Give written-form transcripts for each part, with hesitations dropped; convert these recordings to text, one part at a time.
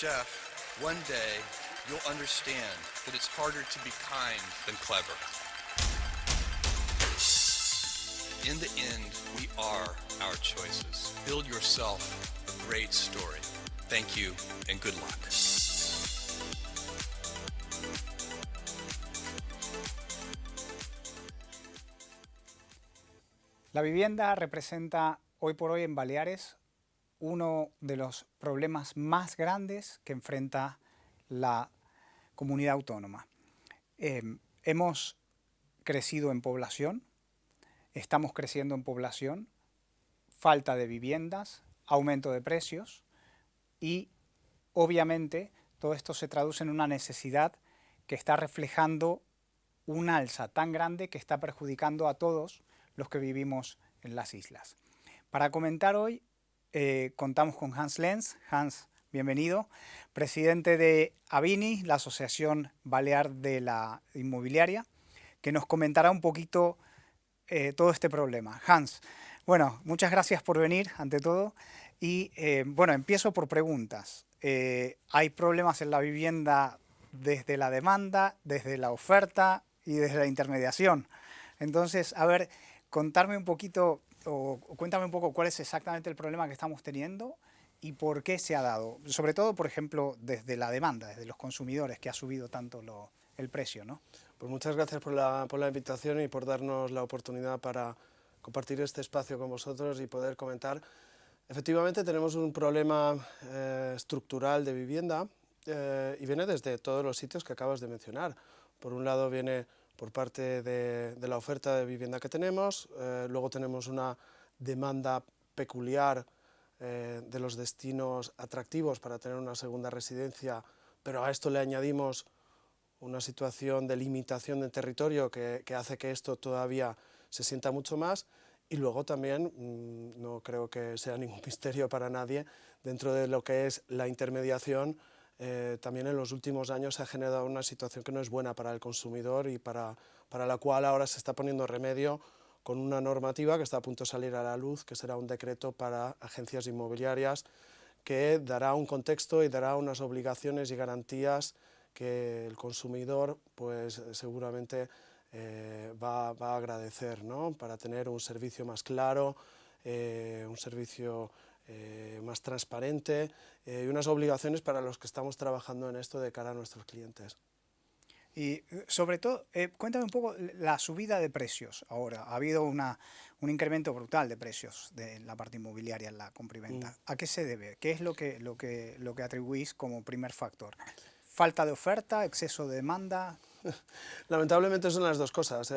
chef, one day you'll understand that it's harder to be kind than clever. In the end, we are our choices. Build yourself a great story. Thank you and good luck. La vivienda representa hoy por hoy en Baleares uno de los problemas más grandes que enfrenta la comunidad autónoma. Hemos crecido en población, estamos creciendo en población, falta de viviendas, aumento de precios y obviamente todo esto se traduce en una necesidad que está reflejando un alza tan grande que está perjudicando a todos los que vivimos en las islas. Para comentar hoy contamos con Hans Lenz. Hans, bienvenido, presidente de Avini, la Asociación Balear de la Inmobiliaria, que nos comentará un poquito todo este problema. Hans, bueno, muchas gracias por venir, ante todo. Y bueno, empiezo por preguntas. ¿Hay problemas en la vivienda desde la demanda, desde la oferta y desde la intermediación? Entonces, a ver, contarme un poquito o cuéntame un poco cuál es exactamente el problema que estamos teniendo y por qué se ha dado. Sobre todo, por ejemplo, desde la demanda, desde los consumidores, que ha subido tanto el precio, ¿no? Pues muchas gracias por la invitación y por darnos la oportunidad para compartir este espacio con vosotros y poder comentar. Efectivamente tenemos un problema estructural de vivienda y viene desde todos los sitios que acabas de mencionar. Por un lado viene por parte de la oferta de vivienda que tenemos, luego tenemos una demanda peculiar de los destinos atractivos para tener una segunda residencia, pero a esto le añadimos una situación de limitación de territorio que hace que esto todavía se sienta mucho más. Y luego también, no creo que sea ningún misterio para nadie, dentro de lo que es la intermediación, también en los últimos años se ha generado una situación que no es buena para el consumidor y para la cual ahora se está poniendo remedio con una normativa que está a punto de salir a la luz, que será un decreto para agencias inmobiliarias que dará un contexto y dará unas obligaciones y garantías que el consumidor pues seguramente va a agradecer, ¿no? Para tener un servicio más claro, un servicio más transparente y unas obligaciones para los que estamos trabajando en esto de cara a nuestros clientes. Y sobre todo, cuéntame un poco la subida de precios ahora. Ha habido un incremento brutal de precios de la parte inmobiliaria en la compraventa. ¿A qué se debe? ¿Qué es lo que atribuís como primer factor? ¿Falta de oferta, exceso de demanda? Lamentablemente son las dos cosas.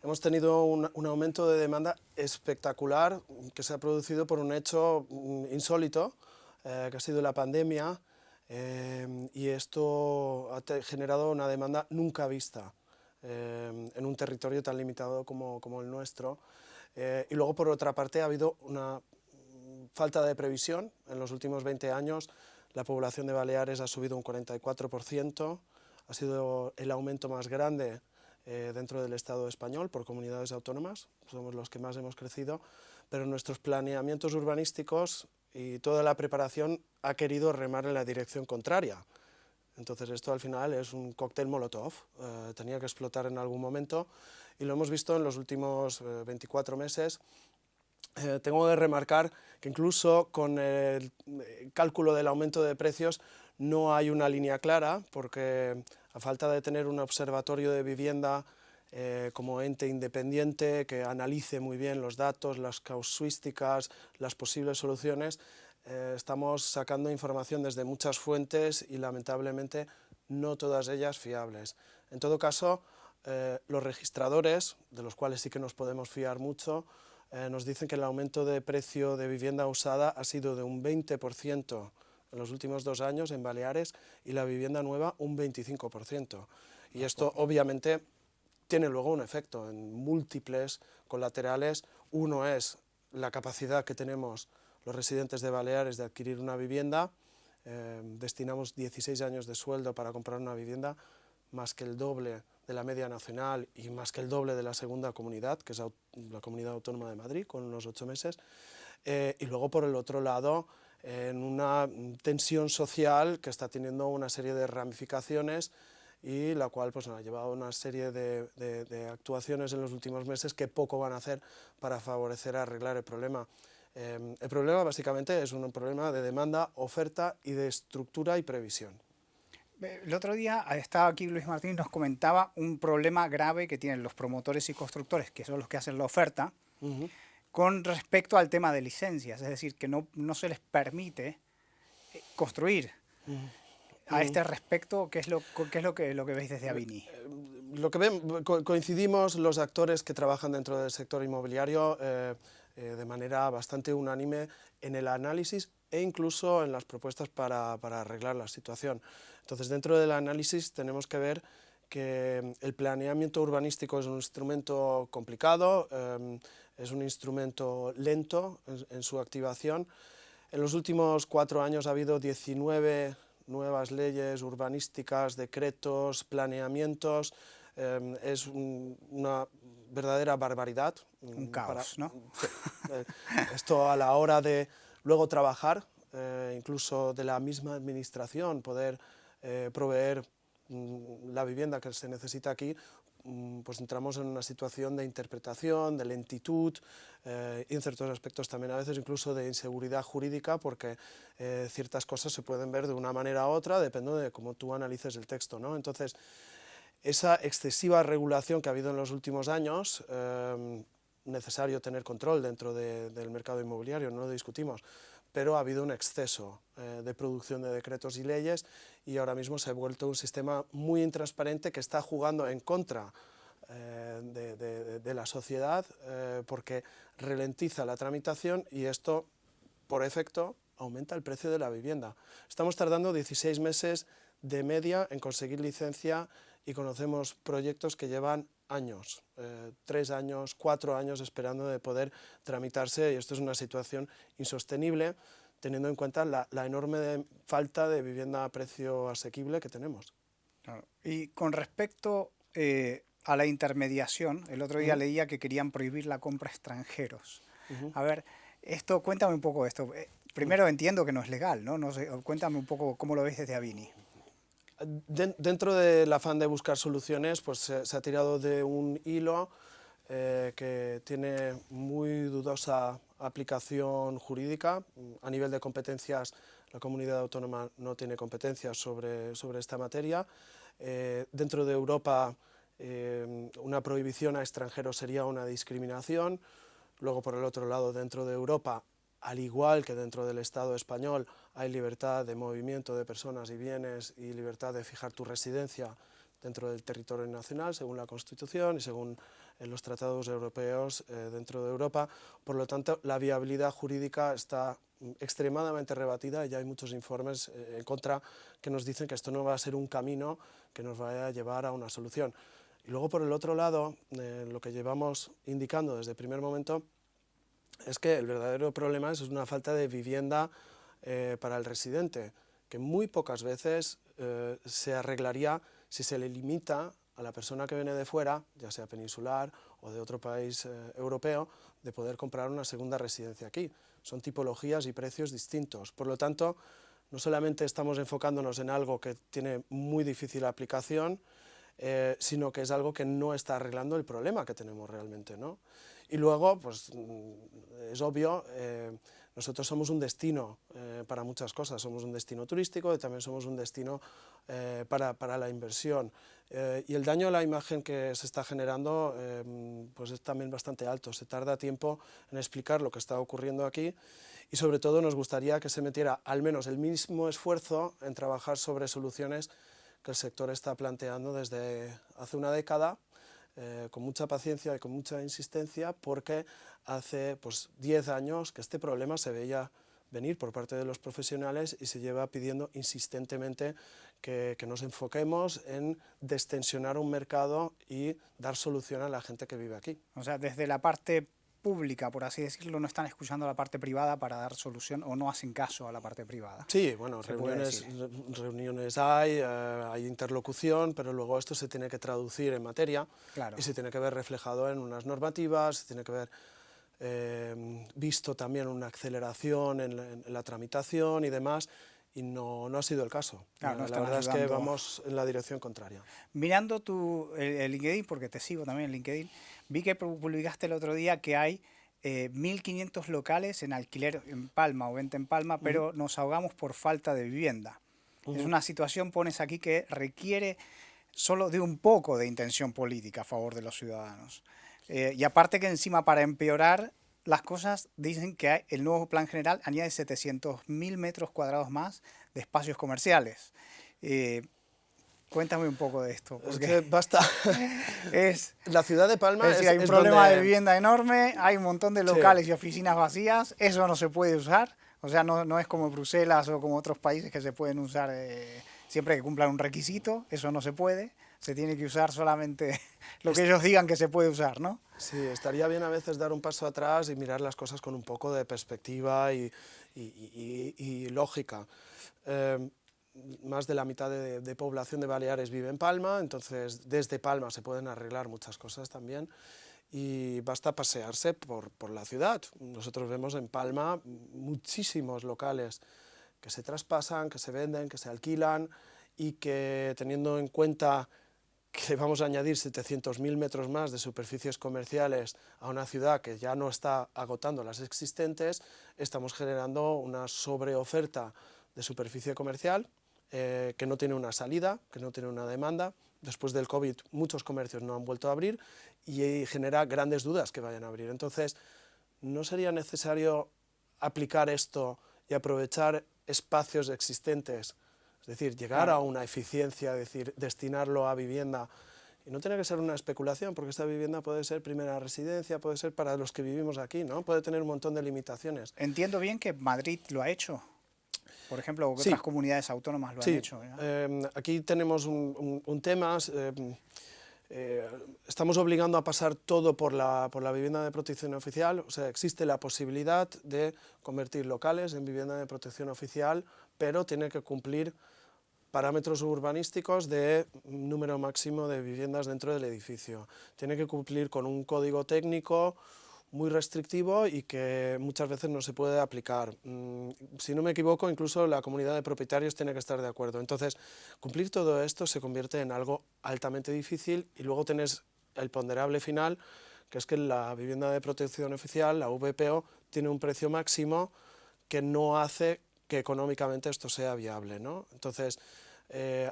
Hemos tenido un aumento de demanda espectacular que se ha producido por un hecho insólito, que ha sido la pandemia, y esto ha generado una demanda nunca vista en un territorio tan limitado como el nuestro. Y luego, por otra parte, ha habido una falta de previsión. En los últimos 20 años la población de Baleares ha subido un 44%, ha sido el aumento más grande dentro del Estado español por comunidades autónomas, somos los que más hemos crecido, pero nuestros planeamientos urbanísticos y toda la preparación ha querido remar en la dirección contraria. Entonces esto al final es un cóctel molotov, tenía que explotar en algún momento y lo hemos visto en los últimos 24 meses. Tengo que remarcar que incluso con el cálculo del aumento de precios no hay una línea clara, porque a falta de tener un observatorio de vivienda como ente independiente que analice muy bien los datos, las casuísticas, las posibles soluciones, estamos sacando información desde muchas fuentes y lamentablemente no todas ellas fiables. En todo caso, los registradores, de los cuales sí que nos podemos fiar mucho, nos dicen que el aumento de precio de vivienda usada ha sido de un 20% en los últimos 2 años en Baleares y la vivienda nueva un 25%. Y esto obviamente tiene luego un efecto en múltiples colaterales. Uno es la capacidad que tenemos los residentes de Baleares de adquirir una vivienda. Destinamos 16 años de sueldo para comprar una vivienda, más que el doble de la media nacional y más que el doble de la segunda comunidad, que es la Comunidad Autónoma de Madrid, con unos 8 meses. Y luego, por el otro lado, en una tensión social que está teniendo una serie de ramificaciones y la cual pues, ha llevado a una serie de actuaciones en los últimos meses que poco van a hacer para favorecer a arreglar el problema. El problema básicamente es un problema de demanda, oferta y de estructura y previsión. El otro día estaba aquí Luis Martín y nos comentaba un problema grave que tienen los promotores y constructores, que son los que hacen la oferta, con respecto al tema de licencias, es decir, que no se les permite construir. A este respecto, ¿qué es lo que veis desde Avini? Lo que coincidimos los actores que trabajan dentro del sector inmobiliario de manera bastante unánime en el análisis e incluso en las propuestas para arreglar la situación. Entonces, dentro del análisis tenemos que ver que el planeamiento urbanístico es un instrumento complicado, es un instrumento lento en su activación. En los últimos 4 años ha habido 19 nuevas leyes urbanísticas, decretos, planeamientos. Es una verdadera barbaridad. Un caos, ¿no? Esto a la hora de luego trabajar, incluso de la misma administración, poder proveer la vivienda que se necesita aquí, pues entramos en una situación de interpretación, de lentitud y en ciertos aspectos también a veces incluso de inseguridad jurídica, porque ciertas cosas se pueden ver de una manera u otra, dependiendo de cómo tú analices el texto, ¿no? Entonces, esa excesiva regulación que ha habido en los últimos años, necesario tener control dentro del mercado inmobiliario, no lo discutimos, pero ha habido un exceso de producción de decretos y leyes y ahora mismo se ha vuelto un sistema muy intransparente que está jugando en contra de la sociedad porque ralentiza la tramitación y esto, por efecto, aumenta el precio de la vivienda. Estamos tardando 16 meses de media en conseguir licencia y conocemos proyectos que llevan años, 3 años, 4 años esperando de poder tramitarse y esto es una situación insostenible teniendo en cuenta la enorme falta de vivienda a precio asequible que tenemos. Claro. Y con respecto a la intermediación, el otro día leía que querían prohibir la compra a extranjeros. A ver, cuéntame un poco esto. Primero entiendo que no es legal, ¿no? No sé, cuéntame un poco cómo lo ves desde Avini. Dentro del afán de buscar soluciones, pues se ha tirado de un hilo que tiene muy dudosa aplicación jurídica. A nivel de competencias, la comunidad autónoma no tiene competencias sobre esta materia. Dentro de Europa, una prohibición a extranjeros sería una discriminación. Luego, por el otro lado, dentro de Europa, al igual que dentro del Estado español, hay libertad de movimiento de personas y bienes y libertad de fijar tu residencia dentro del territorio nacional, según la Constitución y según los tratados europeos dentro de Europa. Por lo tanto, la viabilidad jurídica está extremadamente rebatida y ya hay muchos informes en contra que nos dicen que esto no va a ser un camino que nos vaya a llevar a una solución. Y luego, por el otro lado, lo que llevamos indicando desde el primer momento es que el verdadero problema es una falta de vivienda para el residente, que muy pocas veces se arreglaría si se le limita a la persona que viene de fuera, ya sea peninsular o de otro país europeo, de poder comprar una segunda residencia aquí. Son tipologías y precios distintos. Por lo tanto, no solamente estamos enfocándonos en algo que tiene muy difícil aplicación, sino que es algo que no está arreglando el problema que tenemos realmente, ¿no? Y luego, pues es obvio, nosotros somos un destino para muchas cosas, somos un destino turístico y también somos un destino para la inversión. Y el daño a la imagen que se está generando pues es también bastante alto, se tarda tiempo en explicar lo que está ocurriendo aquí y sobre todo nos gustaría que se metiera al menos el mismo esfuerzo en trabajar sobre soluciones que el sector está planteando desde hace una década, con mucha paciencia y con mucha insistencia, porque hace 10 años que este problema se veía venir por parte de los profesionales y se lleva pidiendo insistentemente que nos enfoquemos en destensionar un mercado y dar solución a la gente que vive aquí. O sea, desde la parte pública, por así decirlo, no están escuchando a la parte privada para dar solución o no hacen caso a la parte privada. Sí, bueno, reuniones hay interlocución, pero luego esto se tiene que traducir en materia y se tiene que ver reflejado en unas normativas, se tiene que ver visto también una aceleración en la tramitación y demás, y no ha sido el caso. Claro, no La están verdad es que ayudando. vamos en la dirección contraria. Mirando el LinkedIn, porque te sigo también en LinkedIn, vi que publicaste el otro día que hay 1.500 locales en alquiler en Palma o venta en Palma, pero nos ahogamos por falta de vivienda. Es una situación, pones aquí, que requiere solo de un poco de intención política a favor de los ciudadanos. Y aparte que encima, para empeorar las cosas, dicen que el nuevo plan general añade 700.000 metros cuadrados más de espacios comerciales. Cuéntame un poco de esto. Es Porque que basta. La ciudad de Palma es decir, hay un es problema donde... de vivienda enorme, hay un montón de locales y oficinas vacías, eso no se puede usar. O sea, no es como Bruselas o como otros países que se pueden usar siempre que cumplan un requisito, eso no se puede. Se tiene que usar solamente lo que ellos digan que se puede usar, ¿no? Sí, estaría bien a veces dar un paso atrás y mirar las cosas con un poco de perspectiva y lógica. Más de la mitad de población de Baleares vive en Palma, entonces desde Palma se pueden arreglar muchas cosas también y basta pasearse por la ciudad. Nosotros vemos en Palma muchísimos locales que se traspasan, que se venden, que se alquilan y que, teniendo en cuenta que vamos a añadir 700.000 metros más de superficies comerciales a una ciudad que ya no está agotando las existentes, estamos generando una sobreoferta de superficie comercial que no tiene una salida, que no tiene una demanda. Después del COVID muchos comercios no han vuelto a abrir y genera grandes dudas que vayan a abrir. Entonces, ¿no sería necesario aplicar esto y aprovechar espacios existentes? Es decir, llegar a una eficiencia, es decir, destinarlo a vivienda, y no tiene que ser una especulación, porque esta vivienda puede ser primera residencia, puede ser para los que vivimos aquí, ¿no? Puede tener un montón de limitaciones. Entiendo bien que Madrid lo ha hecho, por ejemplo, o que Sí. otras comunidades autónomas lo han hecho. Aquí tenemos un tema. Estamos obligando a pasar todo por la vivienda de protección oficial, o sea, existe la posibilidad de convertir locales en vivienda de protección oficial, pero tiene que cumplir parámetros urbanísticos de número máximo de viviendas dentro del edificio. Tiene que cumplir con un código técnico muy restrictivo y que muchas veces no se puede aplicar. Si no me equivoco, incluso la comunidad de propietarios tiene que estar de acuerdo. Entonces, cumplir todo esto se convierte en algo altamente difícil y luego tenés el ponderable final, que es que la vivienda de protección oficial, la VPO, tiene un precio máximo que no hace que económicamente esto sea viable, ¿no? Entonces,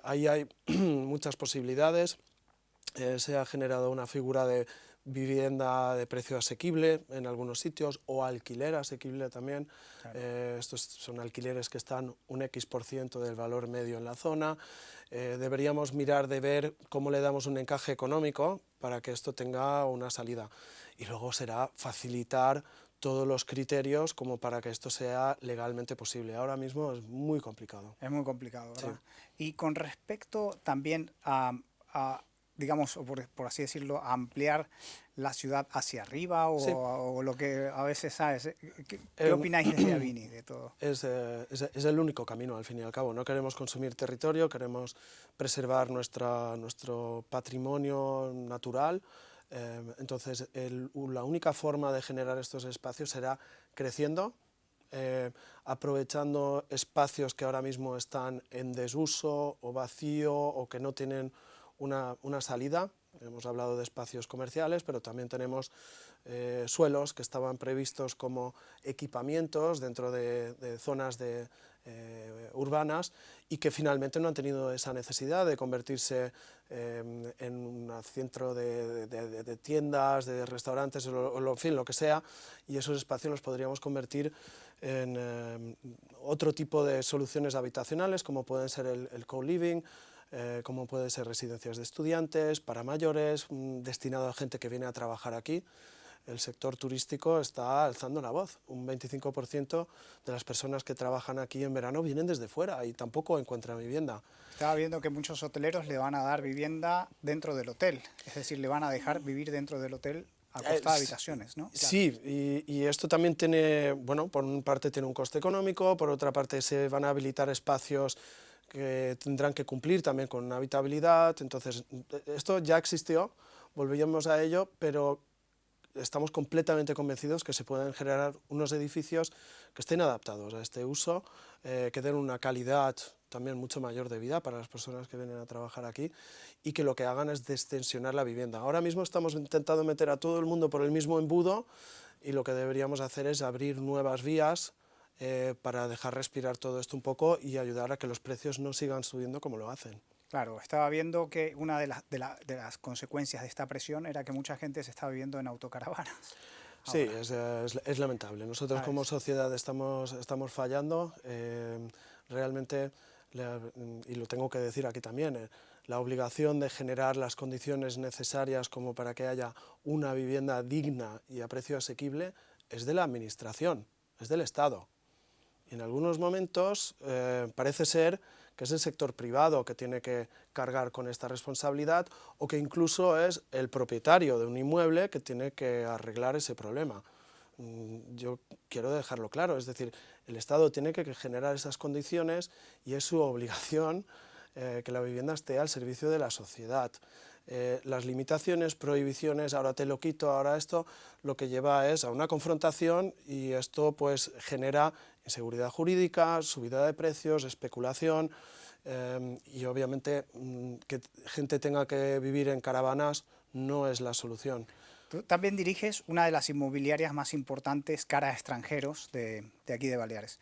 ahí hay muchas posibilidades. Se ha generado una figura de vivienda de precio asequible en algunos sitios, o alquiler asequible también. Claro. Estos son alquileres que están un X% del valor medio en la zona. Deberíamos mirar de ver cómo le damos un encaje económico para que esto tenga una salida. Y luego será facilitar todos los criterios como para que esto sea legalmente posible. Ahora mismo es muy complicado. Es muy complicado, ¿verdad? Sí. Y con respecto también a digamos, por así decirlo, a ampliar la ciudad hacia arriba o, sí. o lo que a veces sabes. ¿Qué opináis desde Avini de todo? Es el único camino, al fin y al cabo. No queremos consumir territorio, queremos preservar nuestro patrimonio natural. Entonces, la única forma de generar estos espacios será creciendo, aprovechando espacios que ahora mismo están en desuso o vacío o que no tienen una salida. Hemos hablado de espacios comerciales, pero también tenemos suelos que estaban previstos como equipamientos dentro de zonas urbanas y que finalmente no han tenido esa necesidad de convertirse en un centro de tiendas, de restaurantes, o en fin, lo que sea, y esos espacios los podríamos convertir en otro tipo de soluciones habitacionales, como pueden ser el co-living, como pueden ser residencias de estudiantes, para mayores, destinado a gente que viene a trabajar aquí. El sector turístico está alzando la voz. Un 25% de las personas que trabajan aquí en verano vienen desde fuera y tampoco encuentran vivienda. Estaba viendo que muchos hoteleros le van a dar vivienda dentro del hotel, es decir, le van a dejar vivir dentro del hotel a costa de habitaciones, ¿no? Sí, y esto también tiene, bueno, por una parte tiene un coste económico, por otra parte se van a habilitar espacios que tendrán que cumplir también con una habitabilidad. Entonces, esto ya existió, volvíamos a ello, pero estamos completamente convencidos que se pueden generar unos edificios que estén adaptados a este uso, que den una calidad también mucho mayor de vida para las personas que vienen a trabajar aquí y que lo que hagan es destensionar la vivienda. Ahora mismo estamos intentando meter a todo el mundo por el mismo embudo y lo que deberíamos hacer es abrir nuevas vías para dejar respirar todo esto un poco y ayudar a que los precios no sigan subiendo como lo hacen. Claro, estaba viendo que una de las consecuencias de esta presión era que mucha gente se estaba viviendo en autocaravanas. Sí, es lamentable. Nosotros como sociedad estamos fallando. Realmente, y lo tengo que decir aquí también, la obligación de generar las condiciones necesarias como para que haya una vivienda digna y a precio asequible es de la Administración, es del Estado. Y en algunos momentos parece ser que es el sector privado que tiene que cargar con esta responsabilidad o que incluso es el propietario de un inmueble que tiene que arreglar ese problema. Yo quiero dejarlo claro, es decir, el Estado tiene que generar esas condiciones y es su obligación que la vivienda esté al servicio de la sociedad. Las limitaciones, prohibiciones, ahora te lo quito, ahora esto, lo que lleva es a una confrontación y esto pues genera inseguridad jurídica, subida de precios, especulación y obviamente que gente tenga que vivir en caravanas no es la solución. Tú también diriges una de las inmobiliarias más importantes cara a extranjeros de aquí de Baleares.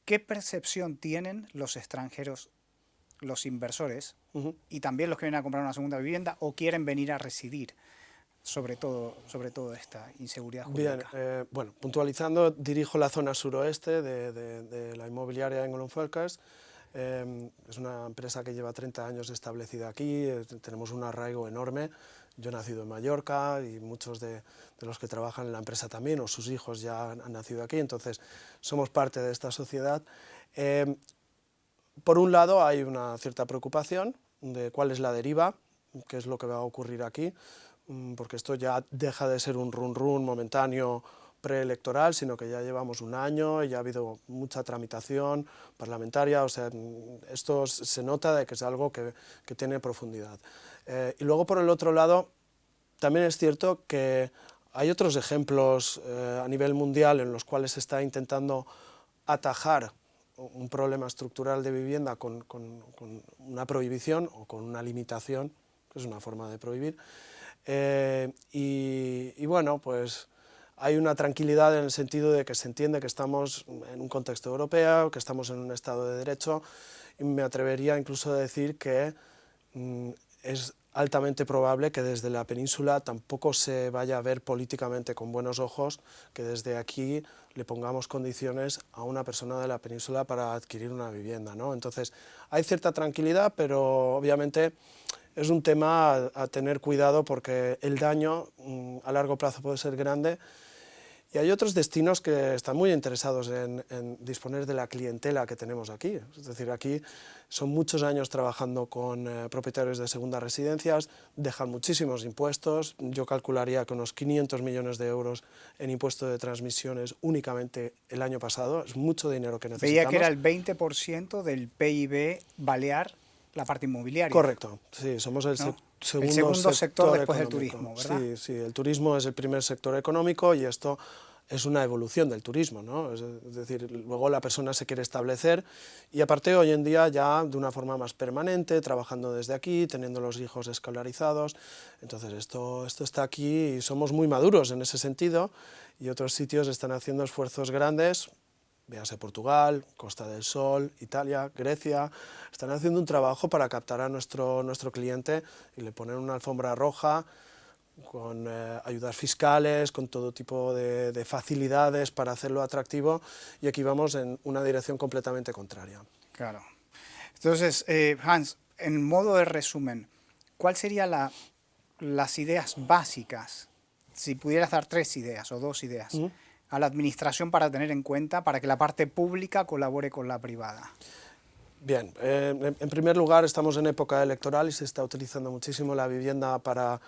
¿Qué percepción tienen los extranjeros, los inversores, y también los que vienen a comprar una segunda vivienda o quieren venir a residir, sobre todo esta inseguridad jurídica? Bien, bueno, puntualizando, dirijo la zona suroeste de la inmobiliaria Engel & Völkers. Es una empresa que lleva 30 años establecida aquí, tenemos un arraigo enorme. Yo he nacido en Mallorca y muchos de los que trabajan en la empresa también, o sus hijos ya han nacido aquí, entonces somos parte de esta sociedad. Por un lado hay una cierta preocupación de cuál es la deriva, qué es lo que va a ocurrir aquí, porque esto ya deja de ser un run momentáneo preelectoral, sino que ya llevamos un año y ya ha habido mucha tramitación parlamentaria, o sea, esto se nota de que es algo que tiene profundidad. Y luego, por el otro lado, también es cierto que hay otros ejemplos a nivel mundial en los cuales se está intentando atajar un problema estructural de vivienda con una prohibición o con una limitación, que es una forma de prohibir. Y bueno, pues hay una tranquilidad en el sentido de que se entiende que estamos en un contexto europeo, que estamos en un Estado de Derecho, y me atrevería incluso a decir que es altamente probable que desde la península tampoco se vaya a ver políticamente con buenos ojos que desde aquí le pongamos condiciones a una persona de la península para adquirir una vivienda, ¿no? Entonces, hay cierta tranquilidad, pero obviamente es un tema a tener cuidado porque el daño a largo plazo puede ser grande. Y hay otros destinos que están muy interesados en disponer de la clientela que tenemos aquí. Es decir, aquí son muchos años trabajando con propietarios de segundas residencias, dejan muchísimos impuestos. Yo calcularía que unos 500 millones de euros en impuesto de transmisiones únicamente el año pasado. Es mucho dinero que necesitamos. Veía que era el 20% del PIB balear, la parte inmobiliaria. Correcto, sí, somos el segundo sector después del económico. turismo, ¿verdad? Sí, el turismo es el primer sector económico y esto es una evolución del turismo, ¿no? Es decir, luego la persona se quiere establecer y aparte hoy en día ya de una forma más permanente, trabajando desde aquí, teniendo los hijos escolarizados, entonces esto está aquí y somos muy maduros en ese sentido y otros sitios están haciendo esfuerzos grandes. Véase Portugal, Costa del Sol, Italia, Grecia, están haciendo un trabajo para captar a nuestro cliente y le ponen una alfombra roja con ayudas fiscales, con todo tipo de facilidades para hacerlo atractivo y aquí vamos en una dirección completamente contraria. Claro. Entonces, Hans, en modo de resumen, ¿cuáles serían las ideas básicas, si pudieras dar 3 ideas o 2 ideas, a la administración para tener en cuenta para que la parte pública colabore con la privada? Bien, en primer lugar estamos en época electoral y se está utilizando muchísimo la vivienda para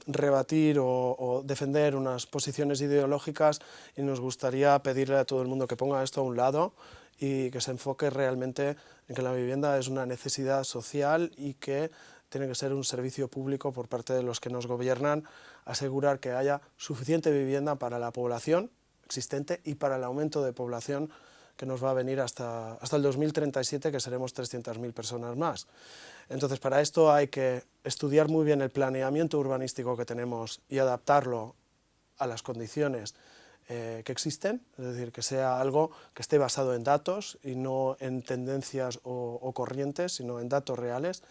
rebatir o defender unas posiciones ideológicas y nos gustaría pedirle a todo el mundo que ponga esto a un lado y que se enfoque realmente en que la vivienda es una necesidad social y que tiene que ser un servicio público por parte de los que nos gobiernan, asegurar que haya suficiente vivienda para la población existente y para el aumento de población que nos va a venir hasta el 2037, que seremos 300.000 personas más. Entonces, para esto hay que estudiar muy bien el planeamiento urbanístico que tenemos y adaptarlo a las condiciones que existen, es decir, que sea algo que esté basado en datos y no en tendencias o corrientes, sino en datos reales.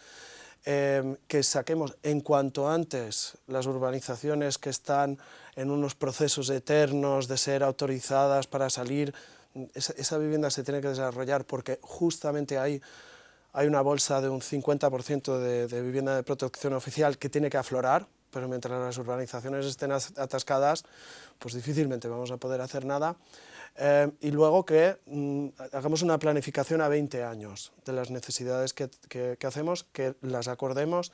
Que saquemos en cuanto antes las urbanizaciones que están en unos procesos eternos de ser autorizadas para salir. Esa vivienda se tiene que desarrollar porque justamente ahí hay una bolsa de un 50% de vivienda de protección oficial que tiene que aflorar, pero mientras las urbanizaciones estén atascadas, pues difícilmente vamos a poder hacer nada. Y luego que hagamos una planificación a 20 años de las necesidades que hacemos, que las acordemos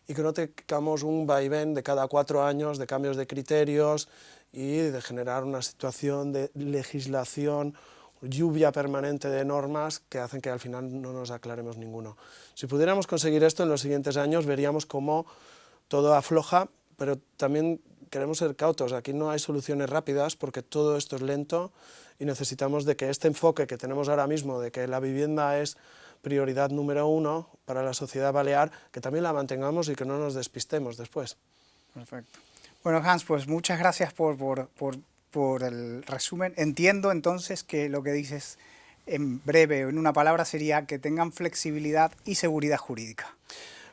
y que no tengamos un vaivén de cada 4 años de cambios de criterios y de generar una situación de legislación, lluvia permanente de normas que hacen que al final no nos aclaremos ninguno. Si pudiéramos conseguir esto en los siguientes años, veríamos cómo todo afloja, pero también queremos ser cautos. Aquí no hay soluciones rápidas porque todo esto es lento y necesitamos de que este enfoque que tenemos ahora mismo, de que la vivienda es prioridad número 1 para la sociedad balear, que también la mantengamos y que no nos despistemos después. Perfecto. Bueno, Hans, pues muchas gracias por el resumen. Entiendo entonces que lo que dices en breve o en una palabra sería que tengan flexibilidad y seguridad jurídica.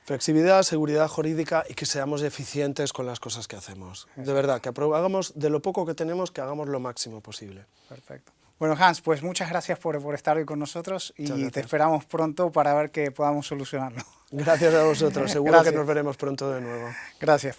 Flexibilidad, seguridad jurídica y que seamos eficientes con las cosas que hacemos. De verdad, que hagamos de lo poco que tenemos, que hagamos lo máximo posible. Perfecto. Bueno, Hans, pues muchas gracias por estar hoy con nosotros y te esperamos pronto para ver que podamos solucionarlo. Gracias a vosotros, seguro que nos veremos pronto de nuevo. Gracias.